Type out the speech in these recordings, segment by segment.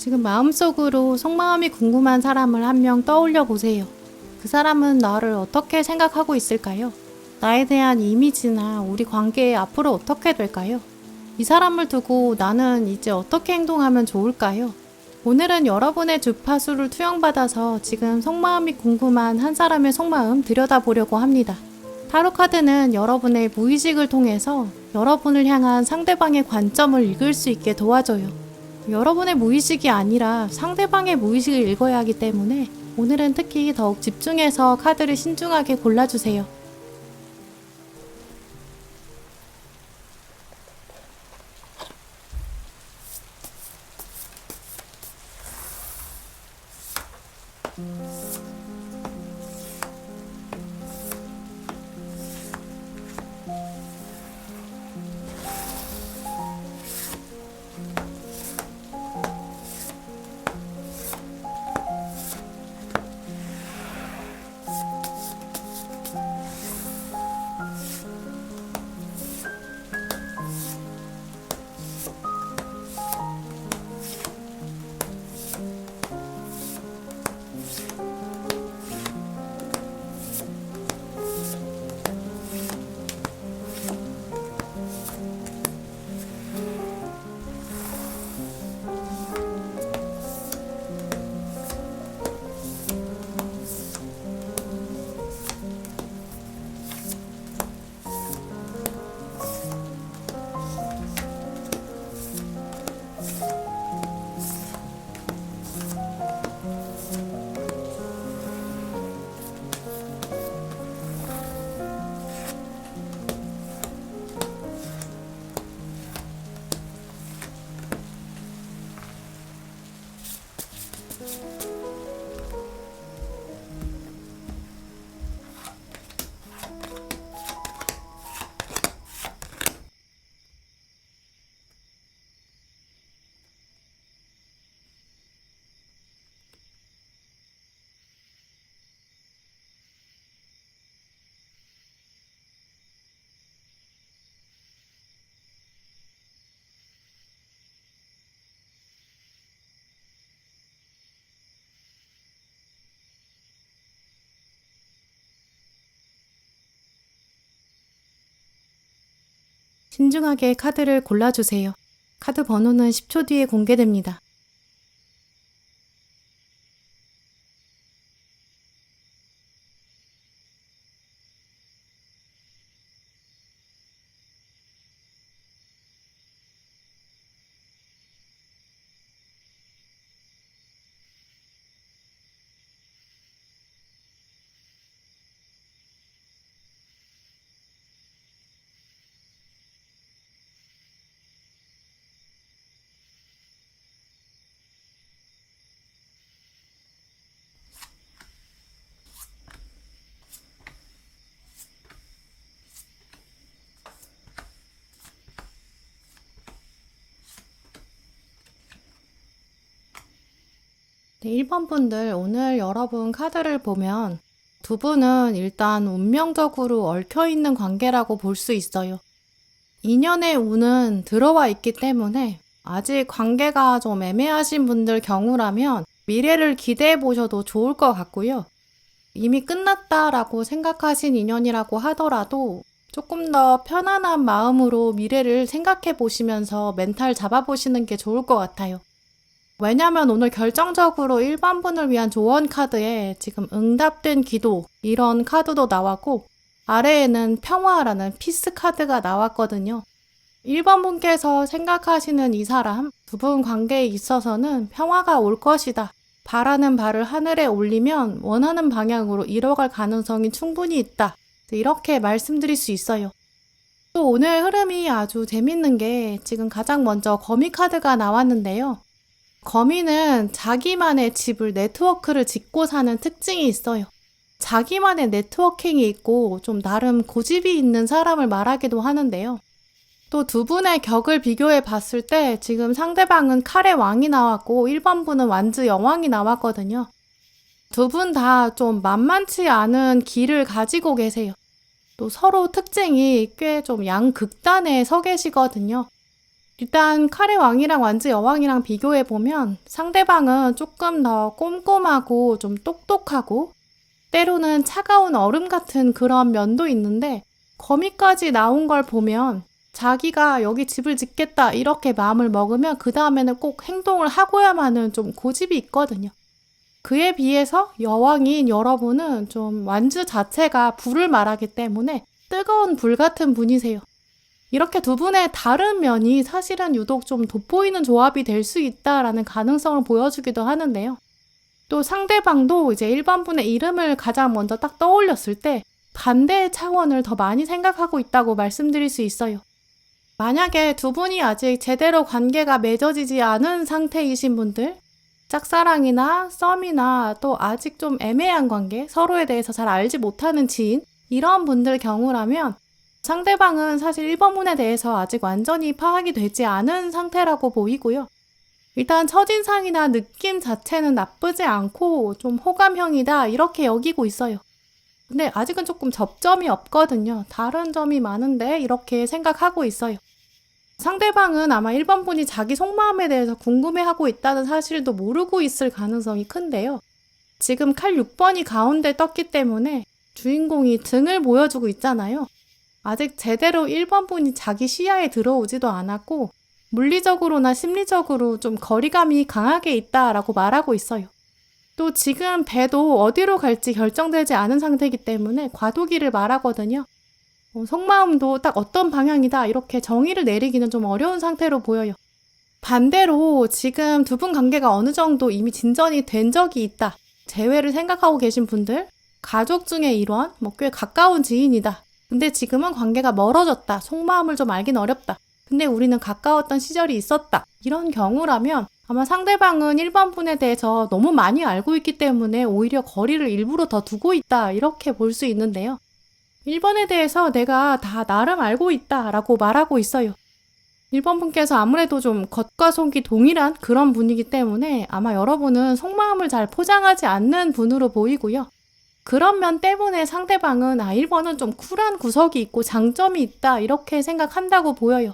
지금 마음속으로 속마음이 궁금한 사람을 한 명 떠올려 보세요. 그 사람은 나를 어떻게 생각하고 있을까요? 나에 대한 이미지나 우리 관계 앞으로 어떻게 될까요? 이 사람을 두고 나는 이제 어떻게 행동하면 좋을까요? 오늘은 여러분의 주파수를 투영받아서 지금 속마음이 궁금한 한 사람의 속마음 들여다보려고 합니다. 타로 카드는 여러분의 무의식을 통해서 여러분을 향한 상대방의 관점을 읽을 수 있게 도와줘요. 여러분의 무의식이 아니라 상대방의 무의식을 읽어야 하기 때문에 오늘은 특히 더욱 집중해서 카드를 신중하게 골라주세요. 신중하게 카드를 골라주세요. 카드 번호는 10초 뒤에 공개됩니다. 네, 1번 분들, 오늘 여러분 카드를 보면 두 분은 일단 운명적으로 얽혀있는 관계라고 볼 수 있어요. 인연의 운은 들어와 있기 때문에 아직 관계가 좀 애매하신 분들 경우라면 미래를 기대해 보셔도 좋을 것 같고요. 이미 끝났다라고 생각하신 인연이라고 하더라도 조금 더 편안한 마음으로 미래를 생각해 보시면서 멘탈 잡아보시는 게 좋을 것 같아요. 왜냐면 오늘 결정적으로 1번 분을 위한 조언 카드에 지금 응답된 기도 이런 카드도 나왔고 아래에는 평화라는 피스 카드가 나왔거든요. 1번 분께서 생각하시는 이 사람, 두 분 관계에 있어서는 평화가 올 것이다. 바라는 바를 하늘에 올리면 원하는 방향으로 이뤄갈 가능성이 충분히 있다. 이렇게 말씀드릴 수 있어요. 또 오늘 흐름이 아주 재밌는 게 지금 가장 먼저 거미 카드가 나왔는데요. 거미는 자기만의 집을 네트워크를 짓고 사는 특징이 있어요. 자기만의 네트워킹이 있고 좀 나름 고집이 있는 사람을 말하기도 하는데요. 또 두 분의 격을 비교해 봤을 때 지금 상대방은 칼의 왕이 나왔고 1번 분은 완즈 여왕이 나왔거든요. 두 분 다 좀 만만치 않은 길을 가지고 계세요. 또 서로 특징이 꽤 좀 양극단에 서 계시거든요. 일단 칼의 왕이랑 완즈 여왕이랑 비교해보면 상대방은 조금 더 꼼꼼하고 좀 똑똑하고 때로는 차가운 얼음 같은 그런 면도 있는데 거미까지 나온 걸 보면 자기가 여기 집을 짓겠다 이렇게 마음을 먹으면 그 다음에는 꼭 행동을 하고야만은 좀 고집이 있거든요. 그에 비해서 여왕인 여러분은 좀 완주 자체가 불을 말하기 때문에 뜨거운 불 같은 분이세요. 이렇게 두 분의 다른 면이 사실은 유독 좀 돋보이는 조합이 될 수 있다라는 가능성을 보여주기도 하는데요. 또 상대방도 이제 1번 분의 이름을 가장 먼저 딱 떠올렸을 때 반대의 차원을 더 많이 생각하고 있다고 말씀드릴 수 있어요. 만약에 두 분이 아직 제대로 관계가 맺어지지 않은 상태이신 분들, 짝사랑이나 썸이나 또 아직 좀 애매한 관계, 서로에 대해서 잘 알지 못하는 지인, 이런 분들 경우라면 상대방은 사실 1번 분에 대해서 아직 완전히 파악이 되지 않은 상태라고 보이고요. 일단 첫인상이나 느낌 자체는 나쁘지 않고 좀 호감형이다 이렇게 여기고 있어요. 근데 아직은 조금 접점이 없거든요. 다른 점이 많은데 이렇게 생각하고 있어요. 상대방은 아마 1번 분이 자기 속마음에 대해서 궁금해하고 있다는 사실도 모르고 있을 가능성이 큰데요. 지금 칼 6번이 가운데 떴기 때문에 주인공이 등을 보여주고 있잖아요. 아직 제대로 1번 분이 자기 시야에 들어오지도 않았고 물리적으로나 심리적으로 좀 거리감이 강하게 있다라고 말하고 있어요. 또 지금 배도 어디로 갈지 결정되지 않은 상태이기 때문에 과도기를 말하거든요. 속마음도 딱 어떤 방향이다 이렇게 정의를 내리기는 좀 어려운 상태로 보여요. 반대로 지금 두 분 관계가 어느 정도 이미 진전이 된 적이 있다. 재회를 생각하고 계신 분들, 가족 중의 일원, 꽤 가까운 지인이다. 근데 지금은 관계가 멀어졌다. 속마음을 좀 알긴 어렵다. 근데 우리는 가까웠던 시절이 있었다. 이런 경우라면 아마 상대방은 1번 분에 대해서 너무 많이 알고 있기 때문에 오히려 거리를 일부러 더 두고 있다. 이렇게 볼 수 있는데요. 1번에 대해서 내가 다 나름 알고 있다 라고 말하고 있어요. 1번 분께서 아무래도 좀 겉과 속이 동일한 그런 분이기 때문에 아마 여러분은 속마음을 잘 포장하지 않는 분으로 보이고요. 그런 면 때문에 상대방은 1번은 좀 쿨한 구석이 있고 장점이 있다 이렇게 생각한다고 보여요.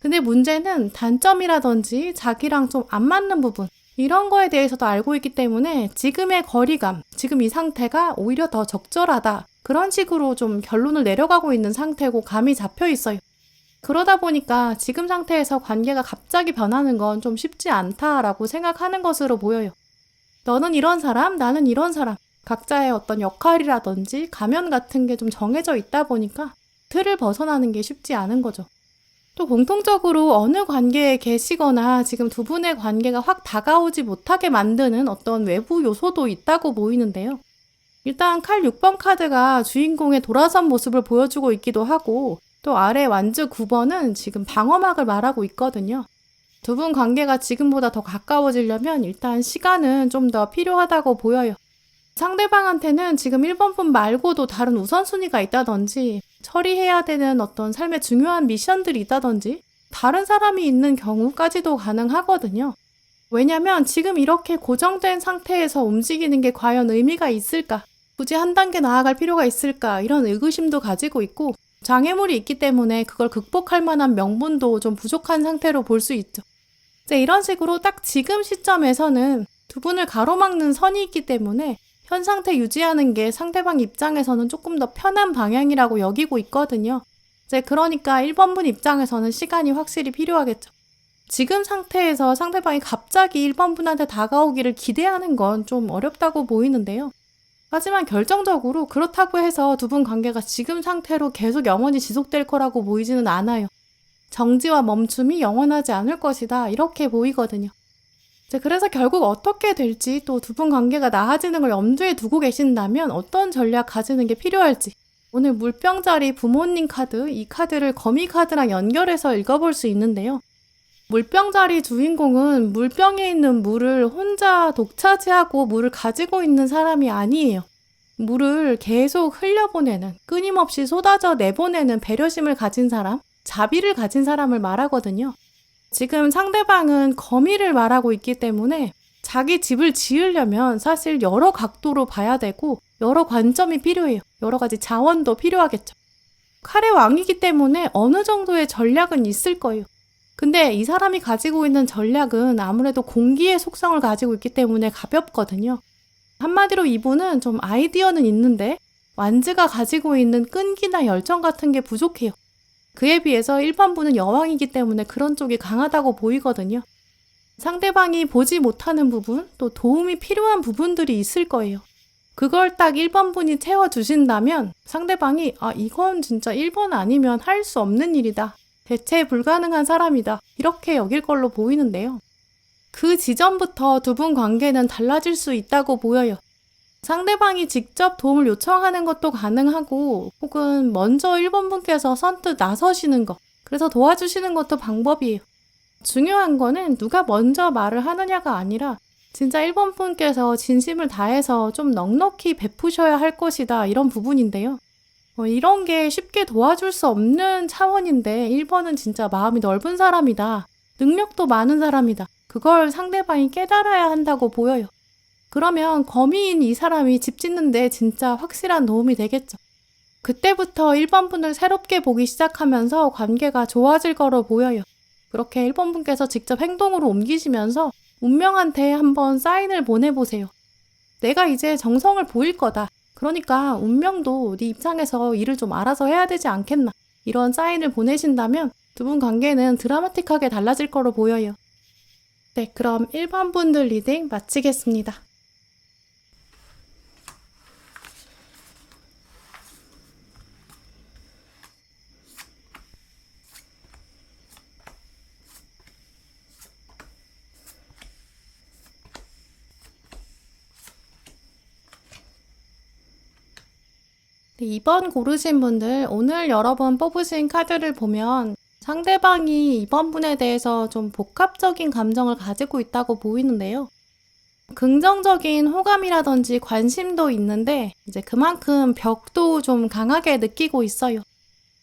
근데 문제는 단점이라든지 자기랑 좀 안 맞는 부분 이런 거에 대해서도 알고 있기 때문에 지금의 거리감, 지금 이 상태가 오히려 더 적절하다. 그런 식으로 좀 결론을 내려가고 있는 상태고 감이 잡혀 있어요. 그러다 보니까 지금 상태에서 관계가 갑자기 변하는 건 좀 쉽지 않다라고 생각하는 것으로 보여요. 너는 이런 사람, 나는 이런 사람. 각자의 어떤 역할이라든지 가면 같은 게 좀 정해져 있다 보니까 틀을 벗어나는 게 쉽지 않은 거죠. 또 공통적으로 어느 관계에 계시거나 지금 두 분의 관계가 확 다가오지 못하게 만드는 어떤 외부 요소도 있다고 보이는데요. 일단 칼 6번 카드가 주인공의 돌아선 모습을 보여주고 있기도 하고 또 아래 완즈 9번은 지금 방어막을 말하고 있거든요. 두 분 관계가 지금보다 더 가까워지려면 일단 시간은 좀 더 필요하다고 보여요. 상대방한테는 지금 1번 분 말고도 다른 우선순위가 있다든지 처리해야 되는 어떤 삶의 중요한 미션들이 있다든지 다른 사람이 있는 경우까지도 가능하거든요. 왜냐면 지금 이렇게 고정된 상태에서 움직이는 게 과연 의미가 있을까? 굳이 한 단계 나아갈 필요가 있을까? 이런 의구심도 가지고 있고 장애물이 있기 때문에 그걸 극복할 만한 명분도 좀 부족한 상태로 볼 수 있죠. 이제 이런 식으로 딱 지금 시점에서는 두 분을 가로막는 선이 있기 때문에 현 상태 유지하는 게 상대방 입장에서는 조금 더 편한 방향이라고 여기고 있거든요. 이제 그러니까 1번 분 입장에서는 시간이 확실히 필요하겠죠. 지금 상태에서 상대방이 갑자기 1번 분한테 다가오기를 기대하는 건 좀 어렵다고 보이는데요. 하지만 결정적으로 그렇다고 해서 두 분 관계가 지금 상태로 계속 영원히 지속될 거라고 보이지는 않아요. 정지와 멈춤이 영원하지 않을 것이다 이렇게 보이거든요. 그래서 결국 어떻게 될지 또 두 분 관계가 나아지는 걸 염두에 두고 계신다면 어떤 전략 가지는 게 필요할지 오늘 물병자리 부모님 카드 이 카드를 거미 카드랑 연결해서 읽어볼 수 있는데요. 물병자리 주인공은 물병에 있는 물을 혼자 독차지하고 물을 가지고 있는 사람이 아니에요. 물을 계속 흘려보내는, 끊임없이 쏟아져 내보내는 배려심을 가진 사람, 자비를 가진 사람을 말하거든요. 지금 상대방은 거미를 말하고 있기 때문에 자기 집을 지으려면 사실 여러 각도로 봐야 되고 여러 관점이 필요해요. 여러 가지 자원도 필요하겠죠. 칼의 왕이기 때문에 어느 정도의 전략은 있을 거예요. 근데 이 사람이 가지고 있는 전략은 아무래도 공기의 속성을 가지고 있기 때문에 가볍거든요. 한마디로 이분은 좀 아이디어는 있는데 완즈가 가지고 있는 끈기나 열정 같은 게 부족해요. 그에 비해서 1번분은 여왕이기 때문에 그런 쪽이 강하다고 보이거든요. 상대방이 보지 못하는 부분, 또 도움이 필요한 부분들이 있을 거예요. 그걸 딱 1번분이 채워주신다면 상대방이 이건 진짜 1번 아니면 할 수 없는 일이다. 대체 불가능한 사람이다. 이렇게 여길 걸로 보이는데요. 그 지점부터 두 분 관계는 달라질 수 있다고 보여요. 상대방이 직접 도움을 요청하는 것도 가능하고 혹은 먼저 1번분께서 선뜻 나서시는 것, 그래서 도와주시는 것도 방법이에요. 중요한 거는 누가 먼저 말을 하느냐가 아니라 진짜 1번분께서 진심을 다해서 좀 넉넉히 베푸셔야 할 것이다 이런 부분인데요. 이런 게 쉽게 도와줄 수 없는 차원인데 1번은 진짜 마음이 넓은 사람이다. 능력도 많은 사람이다. 그걸 상대방이 깨달아야 한다고 보여요. 그러면 거미인 이 사람이 집 짓는데 진짜 확실한 도움이 되겠죠. 그때부터 1번분을 새롭게 보기 시작하면서 관계가 좋아질 거로 보여요. 그렇게 1번분께서 직접 행동으로 옮기시면서 운명한테 한번 사인을 보내보세요. 내가 이제 정성을 보일 거다. 그러니까 운명도 네 입장에서 일을 좀 알아서 해야 되지 않겠나. 이런 사인을 보내신다면 두 분 관계는 드라마틱하게 달라질 거로 보여요. 네, 그럼 1번분들 리딩 마치겠습니다. 네, 2번 고르신 분들 오늘 여러분 뽑으신 카드를 보면 상대방이 2번 분에 대해서 좀 복합적인 감정을 가지고 있다고 보이는데요. 긍정적인 호감이라든지 관심도 있는데 이제 그만큼 벽도 좀 강하게 느끼고 있어요.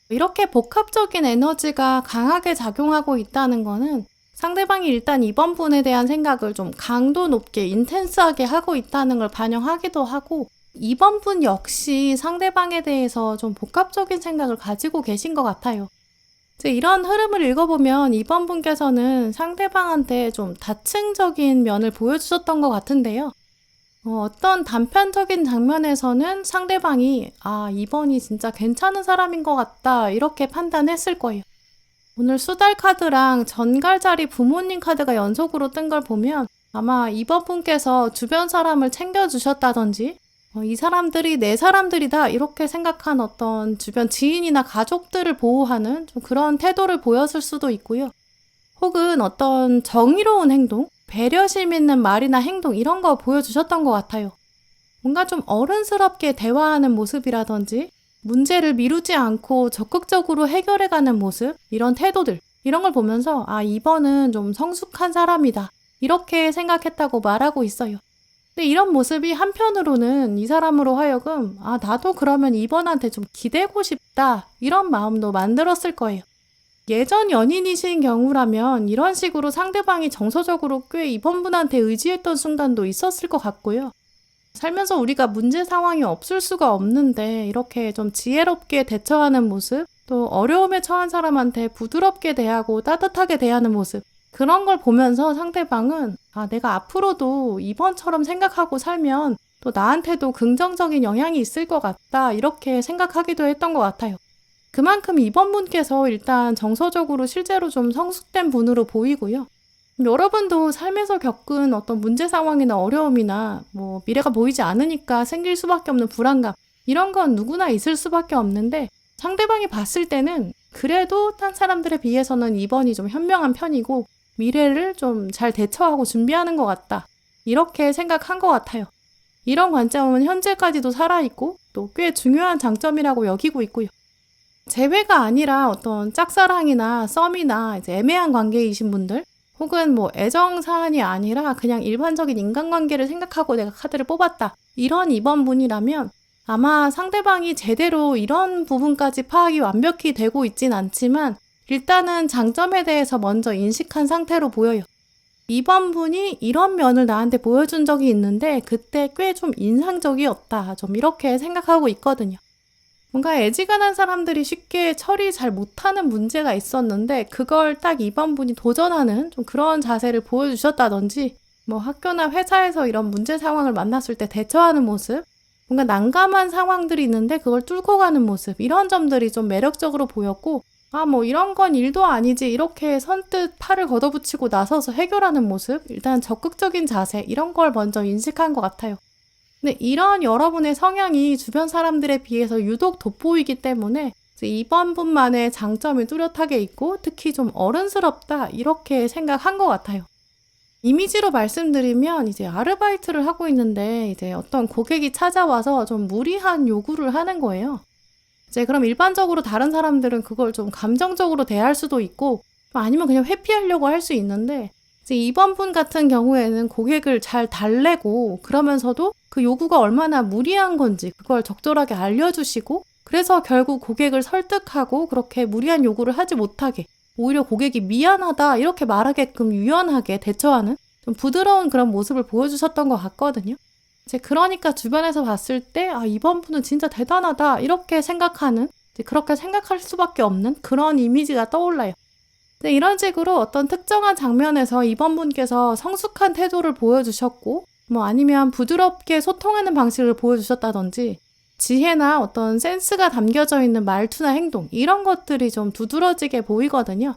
이렇게 복합적인 에너지가 강하게 작용하고 있다는 거는 상대방이 일단 2번 분에 대한 생각을 좀 강도 높게 인텐스하게 하고 있다는 걸 반영하기도 하고 2번 분 역시 상대방에 대해서 좀 복합적인 생각을 가지고 계신 것 같아요. 이런 흐름을 읽어보면 2번 분께서는 상대방한테 좀 다층적인 면을 보여주셨던 것 같은데요. 어떤 단편적인 장면에서는 상대방이 2번이 진짜 괜찮은 사람인 것 같다 이렇게 판단했을 거예요. 오늘 수달 카드랑 전갈자리 부모님 카드가 연속으로 뜬 걸 보면 아마 2번 분께서 주변 사람을 챙겨주셨다든지 이 사람들이 내 사람들이다 이렇게 생각한 어떤 주변 지인이나 가족들을 보호하는 좀 그런 태도를 보였을 수도 있고요. 혹은 어떤 정의로운 행동, 배려심 있는 말이나 행동 이런 거 보여주셨던 것 같아요. 뭔가 좀 어른스럽게 대화하는 모습이라든지 문제를 미루지 않고 적극적으로 해결해가는 모습, 이런 태도들 이런 걸 보면서 2번은 좀 성숙한 사람이다 이렇게 생각했다고 말하고 있어요. 근데 이런 모습이 한편으로는 이 사람으로 하여금 나도 그러면 2번한테 좀 기대고 싶다 이런 마음도 만들었을 거예요. 예전 연인이신 경우라면 이런 식으로 상대방이 정서적으로 꽤 2번 분한테 의지했던 순간도 있었을 것 같고요. 살면서 우리가 문제 상황이 없을 수가 없는데 이렇게 좀 지혜롭게 대처하는 모습, 또 어려움에 처한 사람한테 부드럽게 대하고 따뜻하게 대하는 모습 그런 걸 보면서 상대방은 내가 앞으로도 2번처럼 생각하고 살면 또 나한테도 긍정적인 영향이 있을 것 같다 이렇게 생각하기도 했던 것 같아요. 그만큼 2번 분께서 일단 정서적으로 실제로 좀 성숙된 분으로 보이고요. 여러분도 삶에서 겪은 어떤 문제 상황이나 어려움이나 미래가 보이지 않으니까 생길 수밖에 없는 불안감 이런 건 누구나 있을 수밖에 없는데 상대방이 봤을 때는 그래도 딴 사람들에 비해서는 2번이 좀 현명한 편이고 미래를 좀 잘 대처하고 준비하는 것 같다. 이렇게 생각한 것 같아요. 이런 관점은 현재까지도 살아있고 또 꽤 중요한 장점이라고 여기고 있고요. 재회가 아니라 어떤 짝사랑이나 썸이나 이제 애매한 관계이신 분들 혹은 애정 사안이 아니라 그냥 일반적인 인간관계를 생각하고 내가 카드를 뽑았다. 이런 2번 분이라면 아마 상대방이 제대로 이런 부분까지 파악이 완벽히 되고 있진 않지만 일단은 장점에 대해서 먼저 인식한 상태로 보여요. 2번 분이 이런 면을 나한테 보여준 적이 있는데 그때 꽤 좀 인상적이었다. 좀 이렇게 생각하고 있거든요. 뭔가 애지간한 사람들이 쉽게 처리 잘 못하는 문제가 있었는데 그걸 딱 2번 분이 도전하는 좀 그런 자세를 보여주셨다든지 뭐 학교나 회사에서 이런 문제 상황을 만났을 때 대처하는 모습, 뭔가 난감한 상황들이 있는데 그걸 뚫고 가는 모습, 이런 점들이 좀 매력적으로 보였고, 아, 뭐 이런 건 일도 아니지, 이렇게 선뜻 팔을 걷어붙이고 나서서 해결하는 모습, 일단 적극적인 자세, 이런 걸 먼저 인식한 것 같아요. 근데 이런 여러분의 성향이 주변 사람들에 비해서 유독 돋보이기 때문에 2번 분만의 장점이 뚜렷하게 있고 특히 좀 어른스럽다, 이렇게 생각한 것 같아요. 이미지로 말씀드리면 이제 아르바이트를 하고 있는데 이제 어떤 고객이 찾아와서 좀 무리한 요구를 하는 거예요. 이제 그럼 일반적으로 다른 사람들은 그걸 좀 감정적으로 대할 수도 있고 아니면 그냥 회피하려고 할 수 있는데 이제 2번 분 같은 경우에는 고객을 잘 달래고 그러면서도 그 요구가 얼마나 무리한 건지 그걸 적절하게 알려주시고 그래서 결국 고객을 설득하고 그렇게 무리한 요구를 하지 못하게 오히려 고객이 미안하다 이렇게 말하게끔 유연하게 대처하는 좀 부드러운 그런 모습을 보여주셨던 것 같거든요. 이제 그러니까 주변에서 봤을 때 아, 이번 분은 진짜 대단하다 이렇게 생각하는, 이제 그렇게 생각할 수밖에 없는 그런 이미지가 떠올라요. 근데 이런 식으로 어떤 특정한 장면에서 이번 분께서 성숙한 태도를 보여주셨고 뭐 아니면 부드럽게 소통하는 방식을 보여주셨다든지 지혜나 어떤 센스가 담겨져 있는 말투나 행동, 이런 것들이 좀 두드러지게 보이거든요.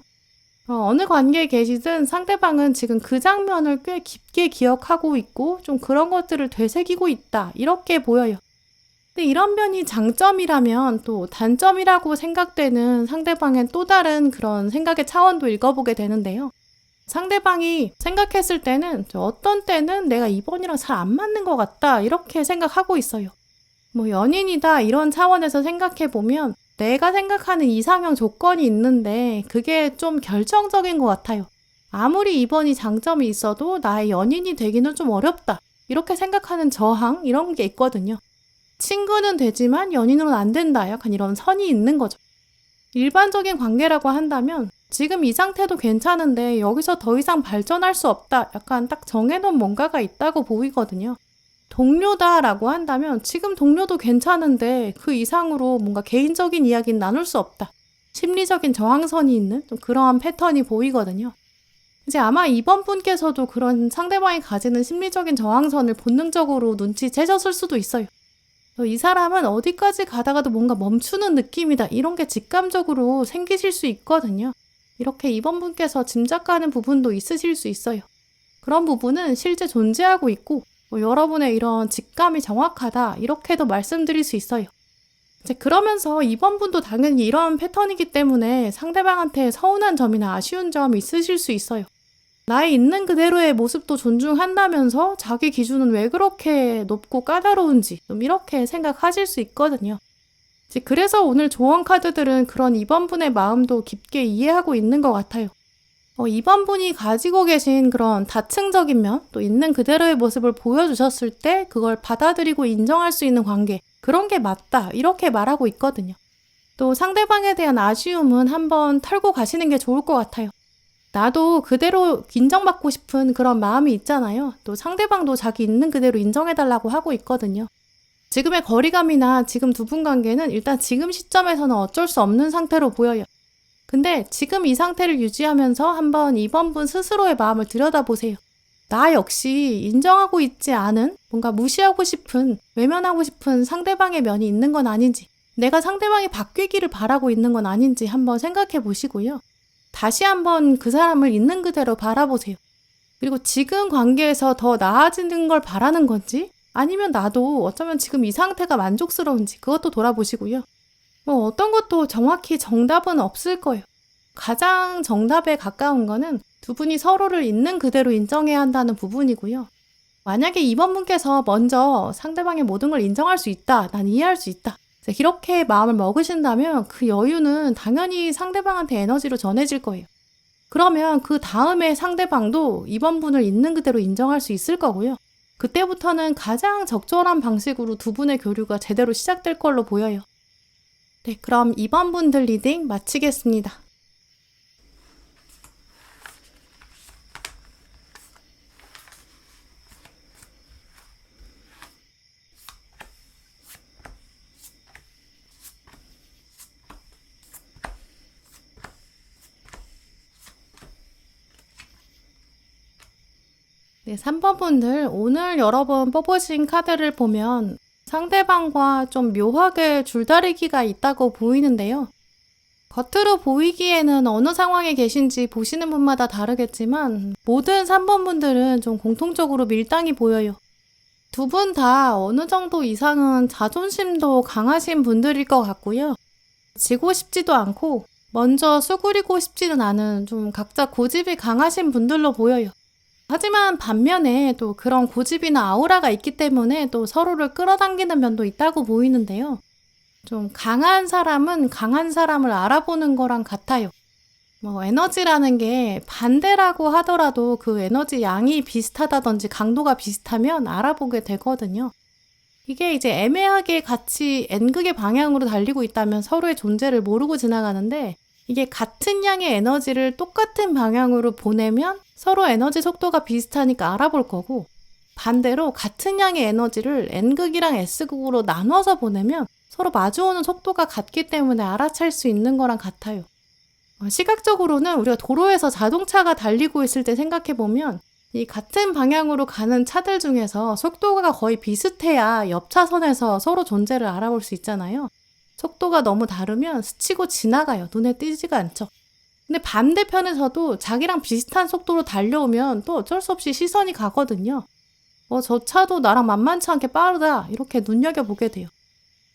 어느 관계에 계시든 상대방은 지금 그 장면을 꽤 깊게 기억하고 있고 좀 그런 것들을 되새기고 있다, 이렇게 보여요. 근데 이런 면이 장점이라면 또 단점이라고 생각되는 상대방의 또 다른 그런 생각의 차원도 읽어보게 되는데요. 상대방이 생각했을 때는 어떤 때는 내가 이번이랑 잘 안 맞는 것 같다, 이렇게 생각하고 있어요. 뭐 연인이다 이런 차원에서 생각해보면 내가 생각하는 이상형 조건이 있는데 그게 좀 결정적인 것 같아요. 아무리 이번이 장점이 있어도 나의 연인이 되기는 좀 어렵다, 이렇게 생각하는 저항, 이런 게 있거든요. 친구는 되지만 연인으로는 안 된다, 약간 이런 선이 있는 거죠. 일반적인 관계라고 한다면 지금 이 상태도 괜찮은데 여기서 더 이상 발전할 수 없다, 약간 딱 정해놓은 뭔가가 있다고 보이거든요. 동료다라고 한다면 지금 동료도 괜찮은데 그 이상으로 뭔가 개인적인 이야기는 나눌 수 없다, 심리적인 저항선이 있는 좀 그러한 패턴이 보이거든요. 이제 아마 이번 분께서도 그런 상대방이 가지는 심리적인 저항선을 본능적으로 눈치채셨을 수도 있어요. 이 사람은 어디까지 가다가도 뭔가 멈추는 느낌이다, 이런 게 직감적으로 생기실 수 있거든요. 이렇게 이번 분께서 짐작가는 부분도 있으실 수 있어요. 그런 부분은 실제 존재하고 있고 여러분의 이런 직감이 정확하다, 이렇게도 말씀드릴 수 있어요. 이제 그러면서 이번 분도 당연히 이런 패턴이기 때문에 상대방한테 서운한 점이나 아쉬운 점이 있으실 수 있어요. 나의 있는 그대로의 모습도 존중한다면서 자기 기준은 왜 그렇게 높고 까다로운지 좀 이렇게 생각하실 수 있거든요. 이제 그래서 오늘 조언 카드들은 그런 2번 분의 마음도 깊게 이해하고 있는 것 같아요. 2번 분이 가지고 계신 그런 다층적인 면, 또 있는 그대로의 모습을 보여주셨을 때 그걸 받아들이고 인정할 수 있는 관계, 그런 게 맞다, 이렇게 말하고 있거든요. 또 상대방에 대한 아쉬움은 한번 털고 가시는 게 좋을 것 같아요. 나도 그대로 인정받고 싶은 그런 마음이 있잖아요. 또 상대방도 자기 있는 그대로 인정해달라고 하고 있거든요. 지금의 거리감이나 지금 두 분 관계는 일단 지금 시점에서는 어쩔 수 없는 상태로 보여요. 근데 지금 이 상태를 유지하면서 한번 이번 분 스스로의 마음을 들여다보세요. 나 역시 인정하고 있지 않은, 뭔가 무시하고 싶은, 외면하고 싶은 상대방의 면이 있는 건 아닌지, 내가 상대방이 바뀌기를 바라고 있는 건 아닌지 한번 생각해 보시고요. 다시 한번 그 사람을 있는 그대로 바라보세요. 그리고 지금 관계에서 더 나아지는 걸 바라는 건지 아니면 나도 어쩌면 지금 이 상태가 만족스러운지 그것도 돌아보시고요. 어떤 것도 정확히 정답은 없을 거예요. 가장 정답에 가까운 거는 두 분이 서로를 있는 그대로 인정해야 한다는 부분이고요. 만약에 이번 분께서 먼저 상대방의 모든 걸 인정할 수 있다, 난 이해할 수 있다, 이렇게 마음을 먹으신다면 그 여유는 당연히 상대방한테 에너지로 전해질 거예요. 그러면 그 다음에 상대방도 이번 분을 있는 그대로 인정할 수 있을 거고요. 그때부터는 가장 적절한 방식으로 두 분의 교류가 제대로 시작될 걸로 보여요. 네, 그럼 이번 분들 리딩 마치겠습니다. 네, 3번 분들 오늘 여러분 뽑으신 카드를 보면 상대방과 좀 묘하게 줄다리기가 있다고 보이는데요. 겉으로 보이기에는 어느 상황에 계신지 보시는 분마다 다르겠지만 모든 3번 분들은 좀 공통적으로 밀당이 보여요. 두 분 다 어느 정도 이상은 자존심도 강하신 분들일 것 같고요. 지고 싶지도 않고 먼저 수그리고 싶지는 않은 좀 각자 고집이 강하신 분들로 보여요. 하지만 반면에 또 그런 고집이나 아우라가 있기 때문에 또 서로를 끌어당기는 면도 있다고 보이는데요. 좀 강한 사람은 강한 사람을 알아보는 거랑 같아요. 에너지라는 게 반대라고 하더라도 그 에너지 양이 비슷하다든지 강도가 비슷하면 알아보게 되거든요. 이게 이제 애매하게 같이 N극의 방향으로 달리고 있다면 서로의 존재를 모르고 지나가는데 이게 같은 양의 에너지를 똑같은 방향으로 보내면 서로 에너지 속도가 비슷하니까 알아볼 거고 반대로 같은 양의 에너지를 N극이랑 S극으로 나눠서 보내면 서로 마주오는 속도가 같기 때문에 알아챌 수 있는 거랑 같아요. 시각적으로는 우리가 도로에서 자동차가 달리고 있을 때 생각해보면 이 같은 방향으로 가는 차들 중에서 속도가 거의 비슷해야 옆 차선에서 서로 존재를 알아볼 수 있잖아요. 속도가 너무 다르면 스치고 지나가요. 눈에 띄지가 않죠. 근데 반대편에서도 자기랑 비슷한 속도로 달려오면 또 어쩔 수 없이 시선이 가거든요. 저 차도 나랑 만만치 않게 빠르다 이렇게 눈여겨보게 돼요.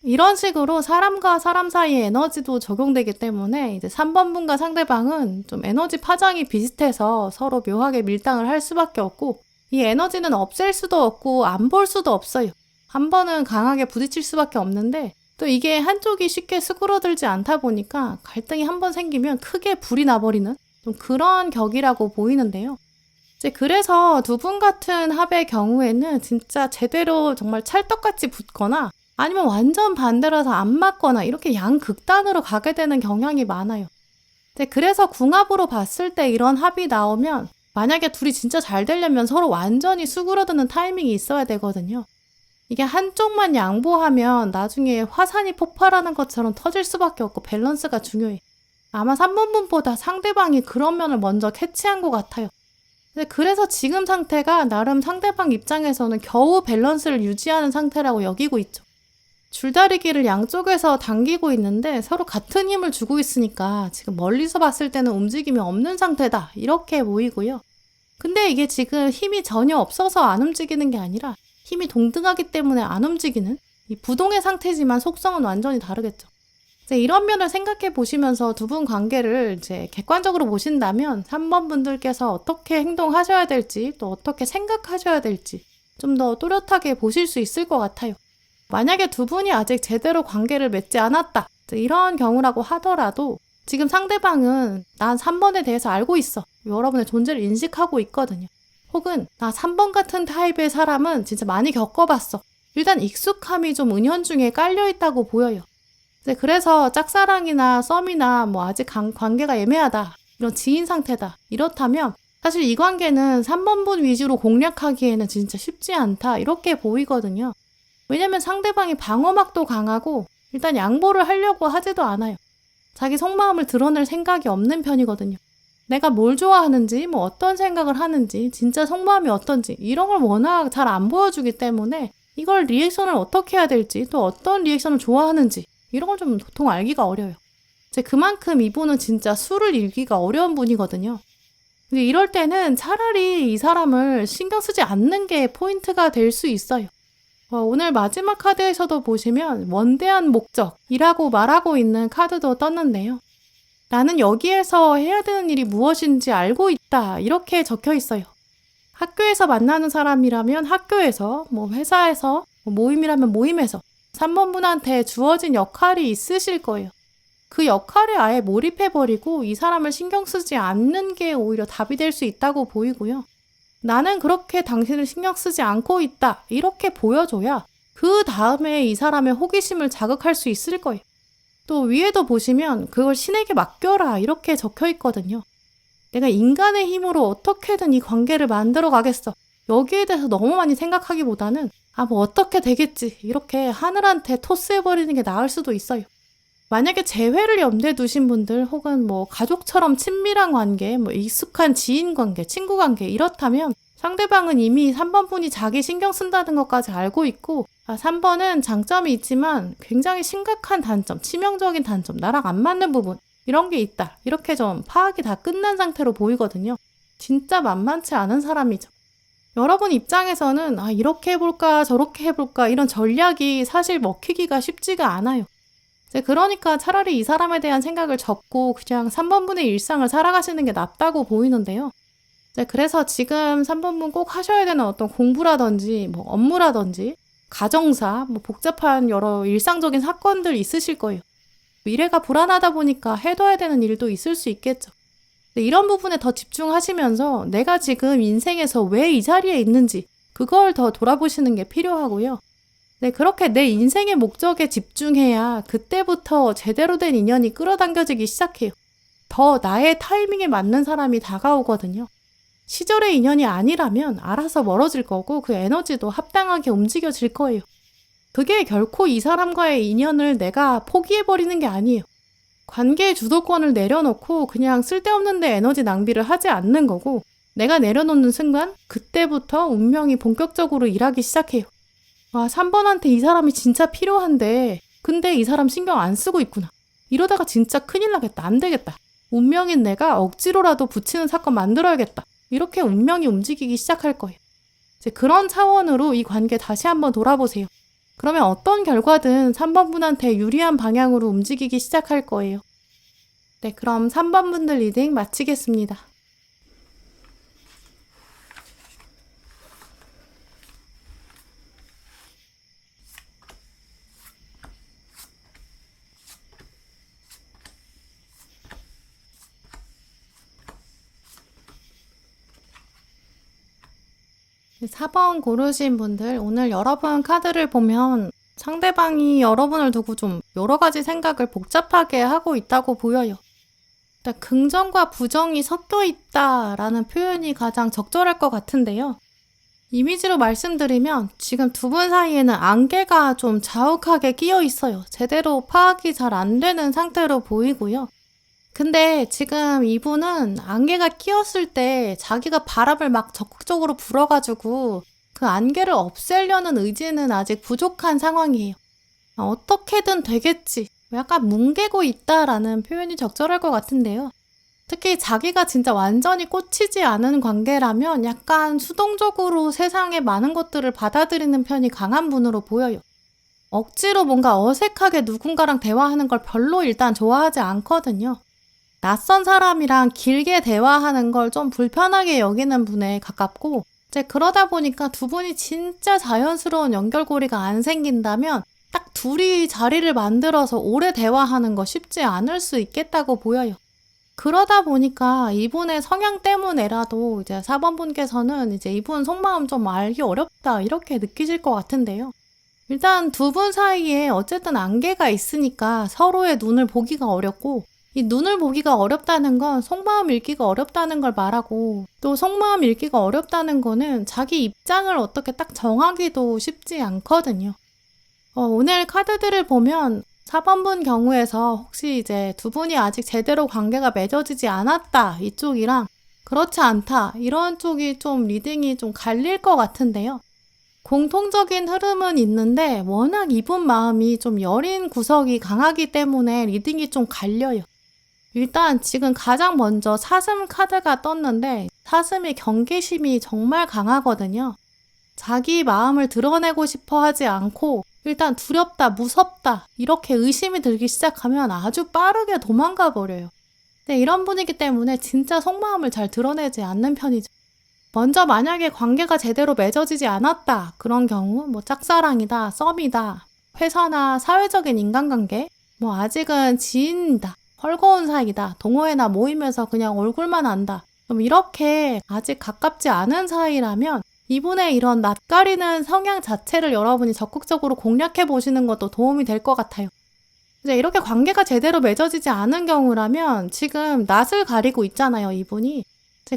이런 식으로 사람과 사람 사이의 에너지도 적용되기 때문에 이제 3번 분과 상대방은 좀 에너지 파장이 비슷해서 서로 묘하게 밀당을 할 수밖에 없고 이 에너지는 없앨 수도 없고 안 볼 수도 없어요. 한 번은 강하게 부딪힐 수밖에 없는데 또 이게 한쪽이 쉽게 수그러들지 않다 보니까 갈등이 한 번 생기면 크게 불이 나버리는 좀 그런 격이라고 보이는데요. 이제 그래서 두 분 같은 합의 경우에는 진짜 제대로 정말 찰떡같이 붙거나 아니면 완전 반대라서 안 맞거나 이렇게 양극단으로 가게 되는 경향이 많아요. 그래서 궁합으로 봤을 때 이런 합이 나오면 만약에 둘이 진짜 잘 되려면 서로 완전히 수그러드는 타이밍이 있어야 되거든요. 이게 한쪽만 양보하면 나중에 화산이 폭발하는 것처럼 터질 수밖에 없고 밸런스가 중요해. 아마 3번 분보다 상대방이 그런 면을 먼저 캐치한 것 같아요. 그래서 지금 상태가 나름 상대방 입장에서는 겨우 밸런스를 유지하는 상태라고 여기고 있죠. 줄다리기를 양쪽에서 당기고 있는데 서로 같은 힘을 주고 있으니까 지금 멀리서 봤을 때는 움직임이 없는 상태다 이렇게 보이고요. 근데 이게 지금 힘이 전혀 없어서 안 움직이는 게 아니라 힘이 동등하기 때문에 안 움직이는 이 부동의 상태지만 속성은 완전히 다르겠죠. 이제 이런 면을 생각해 보시면서 두 분 관계를 이제 객관적으로 보신다면 3번 분들께서 어떻게 행동하셔야 될지 또 어떻게 생각하셔야 될지 좀 더 또렷하게 보실 수 있을 것 같아요. 만약에 두 분이 아직 제대로 관계를 맺지 않았다 이런 경우라고 하더라도 지금 상대방은 난 3번에 대해서 알고 있어. 여러분의 존재를 인식하고 있거든요. 혹은 나 3번 같은 타입의 사람은 진짜 많이 겪어봤어. 일단 익숙함이 좀 은연중에 깔려있다고 보여요. 그래서 짝사랑이나 썸이나 아직 관계가 애매하다. 이런 지인 상태다. 이렇다면 사실 이 관계는 3번 분 위주로 공략하기에는 진짜 쉽지 않다. 이렇게 보이거든요. 왜냐면 상대방이 방어막도 강하고 일단 양보를 하려고 하지도 않아요. 자기 속마음을 드러낼 생각이 없는 편이거든요. 내가 뭘 좋아하는지 어떤 생각을 하는지 진짜 속마음이 어떤지 이런 걸 워낙 잘 안 보여주기 때문에 이걸 리액션을 어떻게 해야 될지 또 어떤 리액션을 좋아하는지 이런 걸 좀 도통 알기가 어려워요. 그만큼 이분은 진짜 수를 읽기가 어려운 분이거든요. 근데 이럴 때는 차라리 이 사람을 신경 쓰지 않는 게 포인트가 될 수 있어요. 오늘 마지막 카드에서도 보시면 원대한 목적이라고 말하고 있는 카드도 떴는데요. 나는 여기에서 해야 되는 일이 무엇인지 알고 있다 이렇게 적혀 있어요. 학교에서 만나는 사람이라면 학교에서, 회사에서, 모임이라면 모임에서 3번 분한테 주어진 역할이 있으실 거예요. 그 역할에 아예 몰입해버리고 이 사람을 신경 쓰지 않는 게 오히려 답이 될 수 있다고 보이고요. 나는 그렇게 당신을 신경 쓰지 않고 있다 이렇게 보여줘야 그 다음에 이 사람의 호기심을 자극할 수 있을 거예요. 또 위에도 보시면 그걸 신에게 맡겨라 이렇게 적혀 있거든요. 내가 인간의 힘으로 어떻게든 이 관계를 만들어 가겠어. 여기에 대해서 너무 많이 생각하기보다는 어떻게 되겠지 이렇게 하늘한테 토스해버리는 게 나을 수도 있어요. 만약에 재회를 염두에 두신 분들 혹은 가족처럼 친밀한 관계, 익숙한 지인 관계, 친구 관계 이렇다면 상대방은 이미 3번 분이 자기 신경 쓴다는 것까지 알고 있고, 3번은 장점이 있지만 굉장히 심각한 단점, 치명적인 단점, 나랑 안 맞는 부분, 이런 게 있다. 이렇게 좀 파악이 다 끝난 상태로 보이거든요. 진짜 만만치 않은 사람이죠. 여러분 입장에서는 이렇게 해볼까 저렇게 해볼까 이런 전략이 사실 먹히기가 쉽지가 않아요. 그러니까 차라리 이 사람에 대한 생각을 접고 그냥 3번분의 일상을 살아가시는 게 낫다고 보이는데요. 그래서 지금 3번분 꼭 하셔야 되는 어떤 공부라든지 뭐 업무라든지 가정사, 뭐 복잡한 여러 일상적인 사건들 있으실 거예요. 미래가 불안하다 보니까 해둬야 되는 일도 있을 수 있겠죠. 이런 부분에 더 집중하시면서 내가 지금 인생에서 왜 이 자리에 있는지 그걸 더 돌아보시는 게 필요하고요. 그렇게 내 인생의 목적에 집중해야 그때부터 제대로 된 인연이 끌어당겨지기 시작해요. 더 나의 타이밍에 맞는 사람이 다가오거든요. 시절의 인연이 아니라면 알아서 멀어질 거고 그 에너지도 합당하게 움직여질 거예요. 그게 결코 이 사람과의 인연을 내가 포기해버리는 게 아니에요. 관계의 주도권을 내려놓고 그냥 쓸데없는 데 에너지 낭비를 하지 않는 거고, 내가 내려놓는 순간 그때부터 운명이 본격적으로 일하기 시작해요. 3번한테 이 사람이 진짜 필요한데 근데 이 사람 신경 안 쓰고 있구나. 이러다가 진짜 큰일 나겠다. 안 되겠다. 운명인 내가 억지로라도 붙이는 사건 만들어야겠다. 이렇게 운명이 움직이기 시작할 거예요. 이제 그런 차원으로 이 관계 다시 한번 돌아보세요. 그러면 어떤 결과든 3번 분한테 유리한 방향으로 움직이기 시작할 거예요. 그럼 3번 분들 리딩 마치겠습니다. 네, 4번 고르신 분들, 오늘 여러분 카드를 보면 상대방이 여러분을 두고 좀 여러 가지 생각을 복잡하게 하고 있다고 보여요. 긍정과 부정이 섞여 있다라는 표현이 가장 적절할 것 같은데요. 이미지로 말씀드리면 지금 두 분 사이에는 안개가 좀 자욱하게 끼어 있어요. 제대로 파악이 잘 안 되는 상태로 보이고요. 근데 지금 이분은 안개가 끼었을 때 자기가 바람을 막 적극적으로 불어가지고 그 안개를 없애려는 의지는 아직 부족한 상황이에요. 어떻게든 되겠지. 약간 뭉개고 있다라는 표현이 적절할 것 같은데요. 특히 자기가 진짜 완전히 꽂히지 않은 관계라면 약간 수동적으로 세상의 많은 것들을 받아들이는 편이 강한 분으로 보여요. 억지로 뭔가 어색하게 누군가랑 대화하는 걸 별로 일단 좋아하지 않거든요. 낯선 사람이랑 길게 대화하는 걸 좀 불편하게 여기는 분에 가깝고, 그러다 보니까 두 분이 진짜 자연스러운 연결고리가 안 생긴다면 딱 둘이 자리를 만들어서 오래 대화하는 거 쉽지 않을 수 있겠다고 보여요. 그러다 보니까 이분의 성향 때문에라도 이제 4번 분께서는 이제 이분 속마음 좀 알기 어렵다 이렇게 느끼실 것 같은데요. 일단 두 분 사이에 어쨌든 안개가 있으니까 서로의 눈을 보기가 어렵고, 이 눈을 보기가 어렵다는 건 속마음 읽기가 어렵다는 걸 말하고, 또 속마음 읽기가 어렵다는 거는 자기 입장을 어떻게 딱 정하기도 쉽지 않거든요. 오늘 카드들을 보면 4번 분 경우에서 혹시 이제 두 분이 아직 제대로 관계가 맺어지지 않았다 이쪽이랑 그렇지 않다 이런 쪽이 좀 리딩이 좀 갈릴 것 같은데요. 공통적인 흐름은 있는데 워낙 이분 마음이 좀 여린 구석이 강하기 때문에 리딩이 좀 갈려요. 일단 지금 가장 먼저 사슴 카드가 떴는데 사슴의 경계심이 정말 강하거든요. 자기 마음을 드러내고 싶어 하지 않고 일단 두렵다, 무섭다 이렇게 의심이 들기 시작하면 아주 빠르게 도망가 버려요. 이런 분이기 때문에 진짜 속마음을 잘 드러내지 않는 편이죠. 먼저 만약에 관계가 제대로 맺어지지 않았다 그런 경우 뭐 짝사랑이다, 썸이다, 회사나 사회적인 인간관계, 뭐 아직은 지인이다, 헐거운 사이다, 동호회나 모임에서 그냥 얼굴만 안다, 좀 이렇게 아직 가깝지 않은 사이라면 이분의 이런 낯가리는 성향 자체를 여러분이 적극적으로 공략해 보시는 것도 도움이 될 것 같아요. 이제 이렇게 관계가 제대로 맺어지지 않은 경우라면 지금 낯을 가리고 있잖아요, 이분이.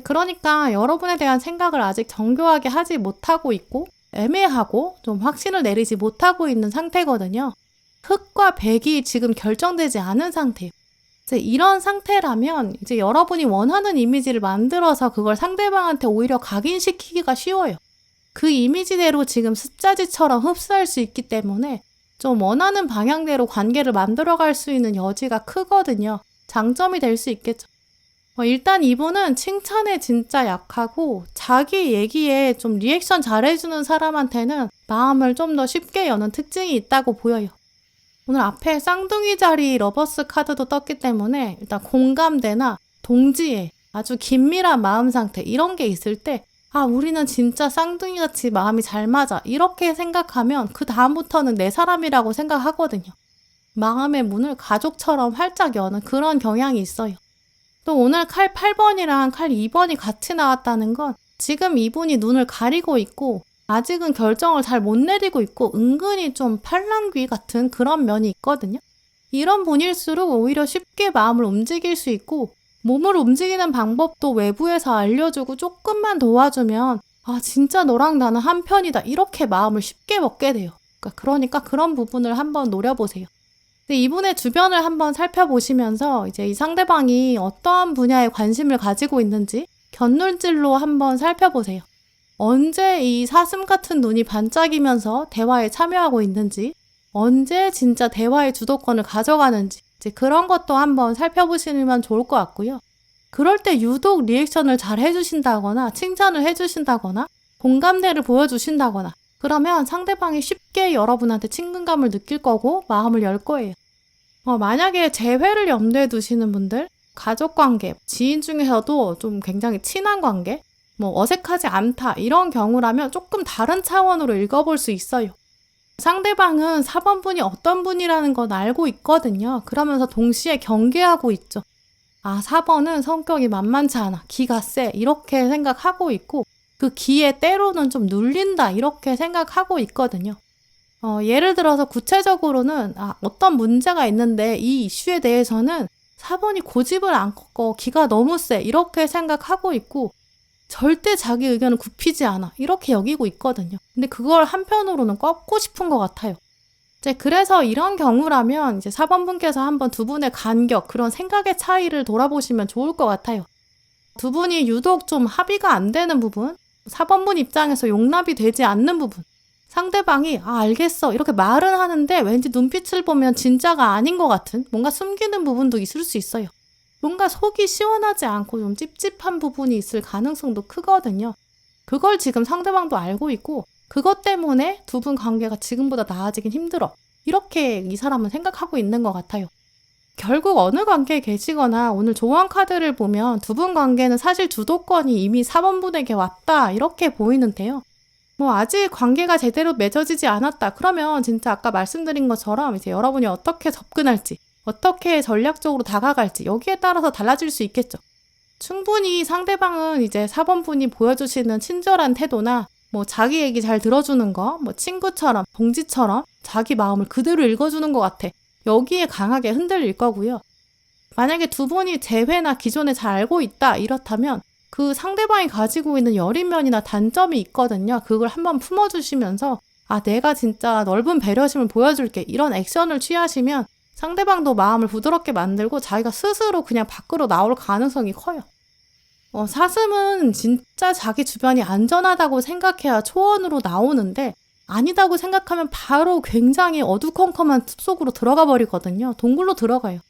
그러니까 여러분에 대한 생각을 아직 정교하게 하지 못하고 있고 애매하고 좀 확신을 내리지 못하고 있는 상태거든요. 흑과 백이 지금 결정되지 않은 상태예요. 이제 이런 상태라면 이제 여러분이 원하는 이미지를 만들어서 그걸 상대방한테 오히려 각인시키기가 쉬워요. 그 이미지대로 지금 습자지처럼 흡수할 수 있기 때문에 좀 원하는 방향대로 관계를 만들어갈 수 있는 여지가 크거든요. 장점이 될 수 있겠죠. 일단 이분은 칭찬에 진짜 약하고 자기 얘기에 좀 리액션 잘해주는 사람한테는 마음을 좀 더 쉽게 여는 특징이 있다고 보여요. 오늘 앞에 쌍둥이 자리 러버스 카드도 떴기 때문에 일단 공감대나 동지애, 아주 긴밀한 마음 상태 이런 게 있을 때 우리는 진짜 쌍둥이같이 마음이 잘 맞아 이렇게 생각하면 그 다음부터는 내 사람이라고 생각하거든요. 마음의 문을 가족처럼 활짝 여는 그런 경향이 있어요. 또 오늘 칼 8번이랑 칼 2번이 같이 나왔다는 건 지금 이분이 눈을 가리고 있고 아직은 결정을 잘 못 내리고 있고 은근히 좀 팔랑귀 같은 그런 면이 있거든요. 이런 분일수록 오히려 쉽게 마음을 움직일 수 있고 몸을 움직이는 방법도 외부에서 알려주고 조금만 도와주면 진짜 너랑 나는 한편이다 이렇게 마음을 쉽게 먹게 돼요. 그러니까 그런 부분을 한번 노려보세요. 근데 이분의 주변을 한번 살펴보시면서 이제 이 상대방이 어떠한 분야에 관심을 가지고 있는지 곁눈질로 한번 살펴보세요. 언제 이 사슴 같은 눈이 반짝이면서 대화에 참여하고 있는지, 언제 진짜 대화의 주도권을 가져가는지 이제 그런 것도 한번 살펴보시면 좋을 것 같고요. 그럴 때 유독 리액션을 잘 해주신다거나 칭찬을 해주신다거나 공감대를 보여주신다거나 그러면 상대방이 쉽게 여러분한테 친근감을 느낄 거고 마음을 열 거예요. 만약에 재회를 염두에 두시는 분들, 가족관계, 지인 중에서도 좀 굉장히 친한 관계, 어색하지 않다 이런 경우라면 조금 다른 차원으로 읽어볼 수 있어요. 상대방은 4번 분이 어떤 분이라는 건 알고 있거든요. 그러면서 동시에 경계하고 있죠. 4번은 성격이 만만치 않아, 기가 세 이렇게 생각하고 있고 그 기에 때로는 좀 눌린다 이렇게 생각하고 있거든요. 예를 들어서 구체적으로는 어떤 문제가 있는데 이 이슈에 대해서는 4번이 고집을 안 꺾고 기가 너무 세 이렇게 생각하고 있고 절대 자기 의견을 굽히지 않아 이렇게 여기고 있거든요. 근데 그걸 한편으로는 꺾고 싶은 것 같아요. 이제 그래서 이런 경우라면 이제 4번 분께서 한번 두 분의 간격, 그런 생각의 차이를 돌아보시면 좋을 것 같아요. 두 분이 유독 좀 합의가 안 되는 부분, 4번 분 입장에서 용납이 되지 않는 부분, 상대방이 알겠어 이렇게 말은 하는데 왠지 눈빛을 보면 진짜가 아닌 것 같은 뭔가 숨기는 부분도 있을 수 있어요. 뭔가 속이 시원하지 않고 좀 찝찝한 부분이 있을 가능성도 크거든요. 그걸 지금 상대방도 알고 있고 그것 때문에 두 분 관계가 지금보다 나아지긴 힘들어 이렇게 이 사람은 생각하고 있는 것 같아요. 결국 어느 관계에 계시거나 오늘 조언 카드를 보면 두 분 관계는 사실 주도권이 이미 4번 분에게 왔다 이렇게 보이는데요. 아직 관계가 제대로 맺어지지 않았다 그러면 진짜 아까 말씀드린 것처럼 이제 여러분이 어떻게 접근할지 어떻게 전략적으로 다가갈지 여기에 따라서 달라질 수 있겠죠. 충분히 상대방은 이제 4번 분이 보여주시는 친절한 태도나 자기 얘기 잘 들어주는 거, 친구처럼, 동지처럼 자기 마음을 그대로 읽어주는 것 같아. 여기에 강하게 흔들릴 거고요. 만약에 두 분이 재회나 기존에 잘 알고 있다 이렇다면 그 상대방이 가지고 있는 여린 면이나 단점이 있거든요. 그걸 한번 품어주시면서 내가 진짜 넓은 배려심을 보여줄게 이런 액션을 취하시면 상대방도 마음을 부드럽게 만들고 자기가 스스로 그냥 밖으로 나올 가능성이 커요. 사슴은 진짜 자기 주변이 안전하다고 생각해야 초원으로 나오는데 아니다고 생각하면 바로 굉장히 어두컴컴한 숲속으로 들어가 버리거든요. 동굴로 들어가요.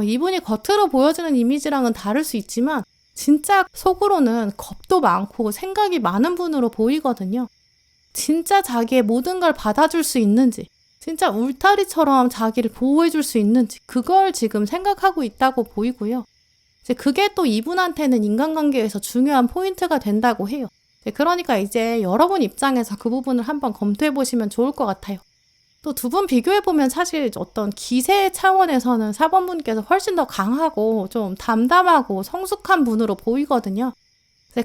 이분이 겉으로 보여지는 이미지랑은 다를 수 있지만 진짜 속으로는 겁도 많고 생각이 많은 분으로 보이거든요. 진짜 자기의 모든 걸 받아줄 수 있는지 진짜 울타리처럼 자기를 보호해줄 수 있는지 그걸 지금 생각하고 있다고 보이고요. 이제 그게 또 이분한테는 인간관계에서 중요한 포인트가 된다고 해요. 그러니까 이제 여러분 입장에서 그 부분을 한번 검토해보시면 좋을 것 같아요. 또 두 분 비교해보면 사실 어떤 기세 차원에서는 4번 분께서 훨씬 더 강하고 좀 담담하고 성숙한 분으로 보이거든요.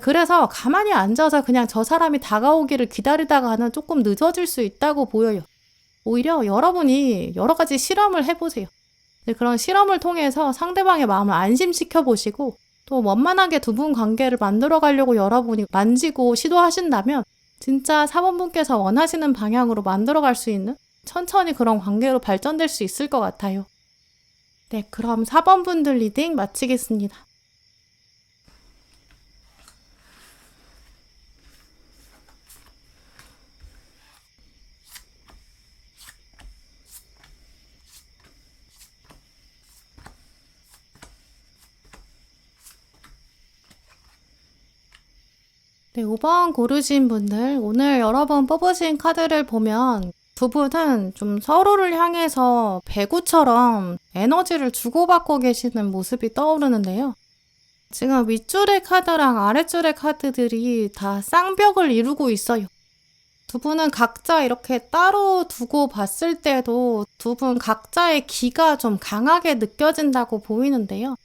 그래서 가만히 앉아서 그냥 저 사람이 다가오기를 기다리다가는 조금 늦어질 수 있다고 보여요. 오히려 여러분이 여러 가지 실험을 해보세요. 그런 실험을 통해서 상대방의 마음을 안심시켜보시고 또 원만하게 두 분 관계를 만들어 가려고 여러분이 만지고 시도하신다면 진짜 4번 분께서 원하시는 방향으로 만들어 갈 수 있는 천천히 그런 관계로 발전될 수 있을 것 같아요. 네, 그럼 4번 분들 리딩 마치겠습니다. 네, 5번 고르신 분들, 오늘 여러 번 뽑으신 카드를 보면 두 분은 좀 서로를 향해서 배구처럼 에너지를 주고받고 계시는 모습이 떠오르는데요. 지금 윗줄의 카드랑 아랫줄의 카드들이 다 쌍벽을 이루고 있어요. 두 분은 각자 이렇게 따로 두고 봤을 때도 두 분 각자의 기가 좀 강하게 느껴진다고 보이는데요.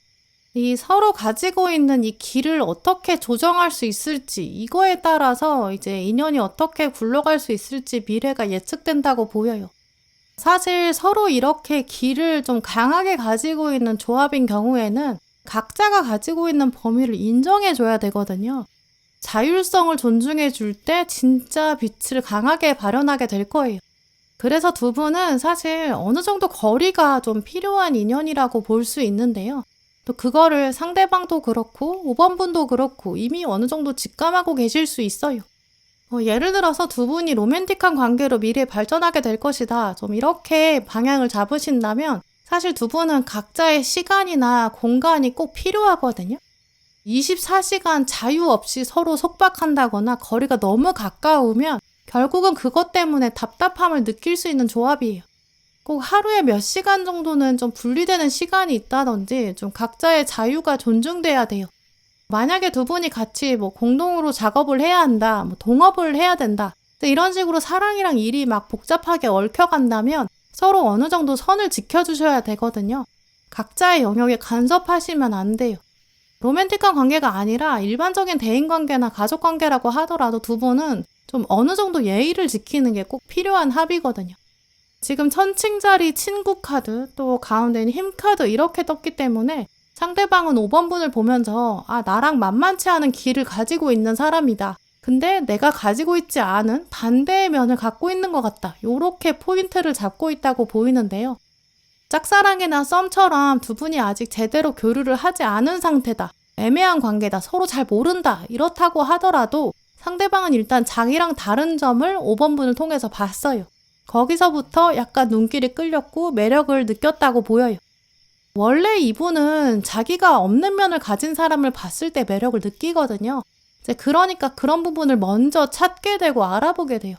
이 서로 가지고 있는 이 기를 어떻게 조정할 수 있을지, 이거에 따라서 이제 인연이 어떻게 굴러갈 수 있을지 미래가 예측된다고 보여요. 사실 서로 이렇게 기를 좀 강하게 가지고 있는 조합인 경우에는 각자가 가지고 있는 범위를 인정해줘야 되거든요. 자율성을 존중해줄 때 진짜 빛을 강하게 발현하게 될 거예요. 그래서 두 분은 사실 어느 정도 거리가 좀 필요한 인연이라고 볼 수 있는데요. 또 그거를 상대방도 그렇고 5번 분도 그렇고 이미 어느 정도 직감하고 계실 수 있어요. 예를 들어서 두 분이 로맨틱한 관계로 미래에 발전하게 될 것이다. 좀 이렇게 방향을 잡으신다면 사실 두 분은 각자의 시간이나 공간이 꼭 필요하거든요. 24시간 자유 없이 서로 속박한다거나 거리가 너무 가까우면 결국은 그것 때문에 답답함을 느낄 수 있는 조합이에요. 꼭 하루에 몇 시간 정도는 좀 분리되는 시간이 있다든지 좀 각자의 자유가 존중돼야 돼요. 만약에 두 분이 같이 공동으로 작업을 해야 한다, 동업을 해야 된다. 이런 식으로 사랑이랑 일이 막 복잡하게 얽혀간다면 서로 어느 정도 선을 지켜주셔야 되거든요. 각자의 영역에 간섭하시면 안 돼요. 로맨틱한 관계가 아니라 일반적인 대인관계나 가족관계라고 하더라도 두 분은 좀 어느 정도 예의를 지키는 게 꼭 필요한 합이거든요. 지금 천칭자리 친구 카드, 또 가운데는 힘 카드 이렇게 떴기 때문에 상대방은 5번 분을 보면서 나랑 만만치 않은 기를 가지고 있는 사람이다. 근데 내가 가지고 있지 않은 반대의 면을 갖고 있는 것 같다. 요렇게 포인트를 잡고 있다고 보이는데요. 짝사랑이나 썸처럼 두 분이 아직 제대로 교류를 하지 않은 상태다. 애매한 관계다. 서로 잘 모른다. 이렇다고 하더라도 상대방은 일단 자기랑 다른 점을 5번 분을 통해서 봤어요. 거기서부터 약간 눈길이 끌렸고 매력을 느꼈다고 보여요. 원래 이분은 자기가 없는 면을 가진 사람을 봤을 때 매력을 느끼거든요. 그러니까 그런 부분을 먼저 찾게 되고 알아보게 돼요.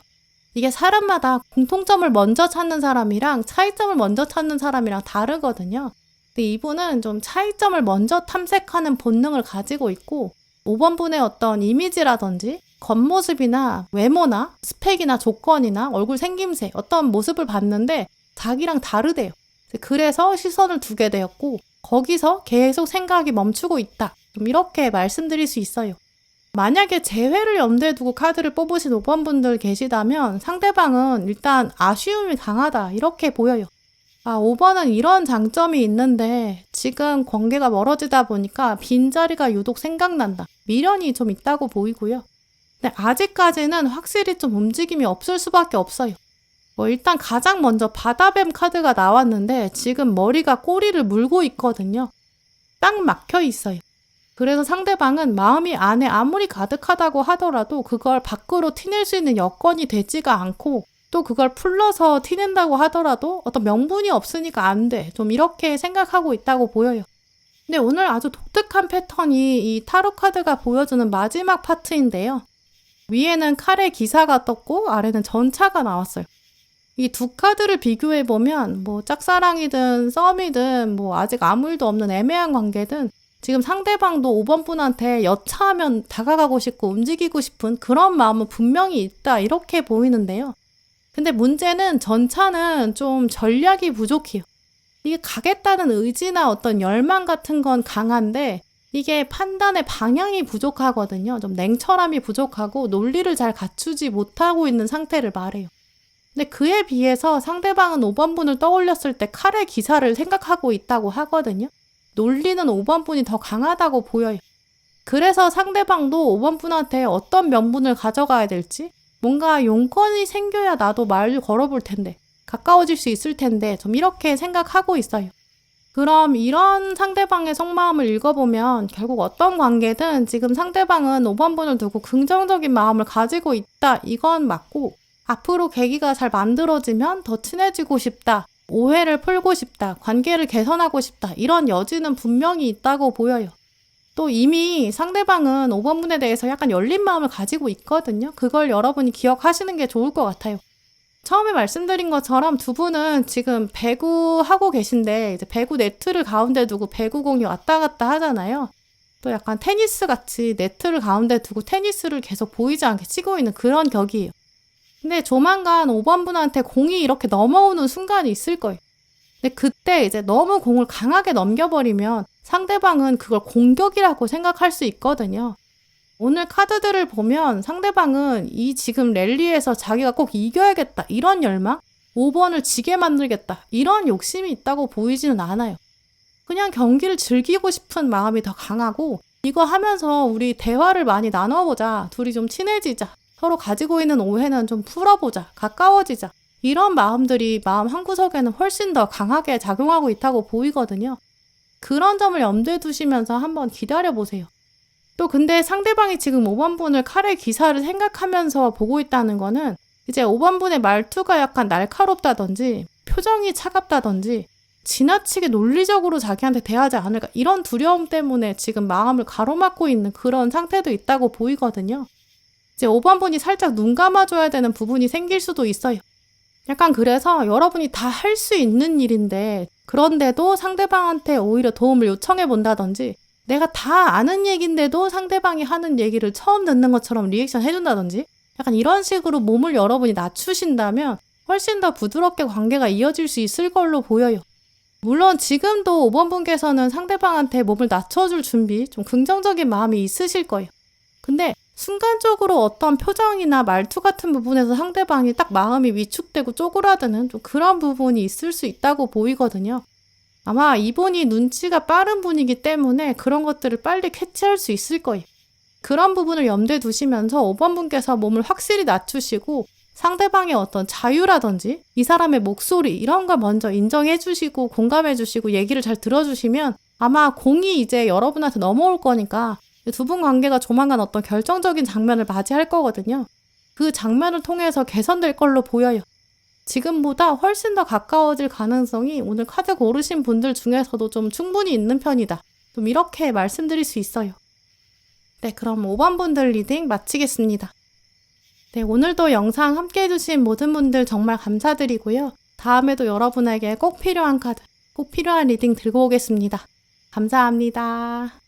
이게 사람마다 공통점을 먼저 찾는 사람이랑 차이점을 먼저 찾는 사람이랑 다르거든요. 근데 이분은 좀 차이점을 먼저 탐색하는 본능을 가지고 있고 5번 분의 어떤 이미지라든지 겉모습이나 외모나 스펙이나 조건이나 얼굴 생김새 어떤 모습을 봤는데 자기랑 다르대요. 그래서 시선을 두게 되었고 거기서 계속 생각이 멈추고 있다. 좀 이렇게 말씀드릴 수 있어요. 만약에 재회를 염두에 두고 카드를 뽑으신 5번 분들 계시다면 상대방은 일단 아쉬움이 강하다 이렇게 보여요. 5번은 이런 장점이 있는데 지금 관계가 멀어지다 보니까 빈자리가 유독 생각난다. 미련이 좀 있다고 보이고요. 근데 아직까지는 확실히 좀 움직임이 없을 수밖에 없어요. 일단 가장 먼저 바다뱀 카드가 나왔는데 지금 머리가 꼬리를 물고 있거든요. 딱 막혀 있어요. 그래서 상대방은 마음이 안에 아무리 가득하다고 하더라도 그걸 밖으로 티낼 수 있는 여건이 되지가 않고 또 그걸 풀러서 티낸다고 하더라도 어떤 명분이 없으니까 안 돼. 좀 이렇게 생각하고 있다고 보여요. 근데 오늘 아주 독특한 패턴이 이 타로 카드가 보여주는 마지막 파트인데요. 위에는 칼의 기사가 떴고 아래는 전차가 나왔어요. 이 두 카드를 비교해보면 짝사랑이든 썸이든 아직 아무 일도 없는 애매한 관계든 지금 상대방도 5번 분한테 여차하면 다가가고 싶고 움직이고 싶은 그런 마음은 분명히 있다 이렇게 보이는데요. 근데 문제는 전차는 좀 전략이 부족해요. 이게 가겠다는 의지나 어떤 열망 같은 건 강한데 이게 판단의 방향이 부족하거든요. 좀 냉철함이 부족하고 논리를 잘 갖추지 못하고 있는 상태를 말해요. 근데 그에 비해서 상대방은 5번 분을 떠올렸을 때 칼의 기사를 생각하고 있다고 하거든요. 논리는 5번 분이 더 강하다고 보여요. 그래서 상대방도 5번 분한테 어떤 명분을 가져가야 될지 뭔가 용건이 생겨야 나도 말을 걸어볼 텐데 가까워질 수 있을 텐데 좀 이렇게 생각하고 있어요. 그럼 이런 상대방의 속마음을 읽어보면 결국 어떤 관계든 지금 상대방은 5번 분을 두고 긍정적인 마음을 가지고 있다. 이건 맞고 앞으로 계기가 잘 만들어지면 더 친해지고 싶다. 오해를 풀고 싶다. 관계를 개선하고 싶다. 이런 여지는 분명히 있다고 보여요. 또 이미 상대방은 5번 분에 대해서 약간 열린 마음을 가지고 있거든요. 그걸 여러분이 기억하시는 게 좋을 것 같아요. 처음에 말씀드린 것처럼 두 분은 지금 배구 하고 계신데 이제 배구 네트를 가운데 두고 배구공이 왔다 갔다 하잖아요. 또 약간 테니스 같이 네트를 가운데 두고 테니스를 계속 보이지 않게 치고 있는 그런 격이에요. 근데 조만간 5번 분한테 공이 이렇게 넘어오는 순간이 있을 거예요. 근데 그때 이제 너무 공을 강하게 넘겨버리면 상대방은 그걸 공격이라고 생각할 수 있거든요. 오늘 카드들을 보면 상대방은 이 지금 랠리에서 자기가 꼭 이겨야겠다 이런 열망, 5번을 지게 만들겠다 이런 욕심이 있다고 보이지는 않아요. 그냥 경기를 즐기고 싶은 마음이 더 강하고 이거 하면서 우리 대화를 많이 나눠보자, 둘이 좀 친해지자, 서로 가지고 있는 오해는 좀 풀어보자, 가까워지자 이런 마음들이 마음 한구석에는 훨씬 더 강하게 작용하고 있다고 보이거든요. 그런 점을 염두에 두시면서 한번 기다려보세요. 또 근데 상대방이 지금 5번 분을 칼의 기사를 생각하면서 보고 있다는 거는 이제 5번 분의 말투가 약간 날카롭다든지 표정이 차갑다든지 지나치게 논리적으로 자기한테 대하지 않을까 이런 두려움 때문에 지금 마음을 가로막고 있는 그런 상태도 있다고 보이거든요. 이제 5번 분이 살짝 눈 감아줘야 되는 부분이 생길 수도 있어요. 약간 그래서 여러분이 다 할 수 있는 일인데 그런데도 상대방한테 오히려 도움을 요청해 본다든지 내가 다 아는 얘기인데도 상대방이 하는 얘기를 처음 듣는 것처럼 리액션 해준다든지 약간 이런 식으로 몸을 여러분이 낮추신다면 훨씬 더 부드럽게 관계가 이어질 수 있을 걸로 보여요. 물론 지금도 5번 분께서는 상대방한테 몸을 낮춰줄 준비, 좀 긍정적인 마음이 있으실 거예요. 근데 순간적으로 어떤 표정이나 말투 같은 부분에서 상대방이 딱 마음이 위축되고 쪼그라드는 좀 그런 부분이 있을 수 있다고 보이거든요. 아마 이분이 눈치가 빠른 분이기 때문에 그런 것들을 빨리 캐치할 수 있을 거예요. 그런 부분을 염두에 두시면서 5번 분께서 몸을 확실히 낮추시고 상대방의 어떤 자유라든지 이 사람의 목소리 이런 걸 먼저 인정해 주시고 공감해 주시고 얘기를 잘 들어주시면 아마 공이 이제 여러분한테 넘어올 거니까 두 분 관계가 조만간 어떤 결정적인 장면을 맞이할 거거든요. 그 장면을 통해서 개선될 걸로 보여요. 지금보다 훨씬 더 가까워질 가능성이 오늘 카드 고르신 분들 중에서도 좀 충분히 있는 편이다. 좀 이렇게 말씀드릴 수 있어요. 네, 그럼 5번 분들 리딩 마치겠습니다. 네, 오늘도 영상 함께 해주신 모든 분들 정말 감사드리고요. 다음에도 여러분에게 꼭 필요한 카드, 꼭 필요한 리딩 들고 오겠습니다. 감사합니다.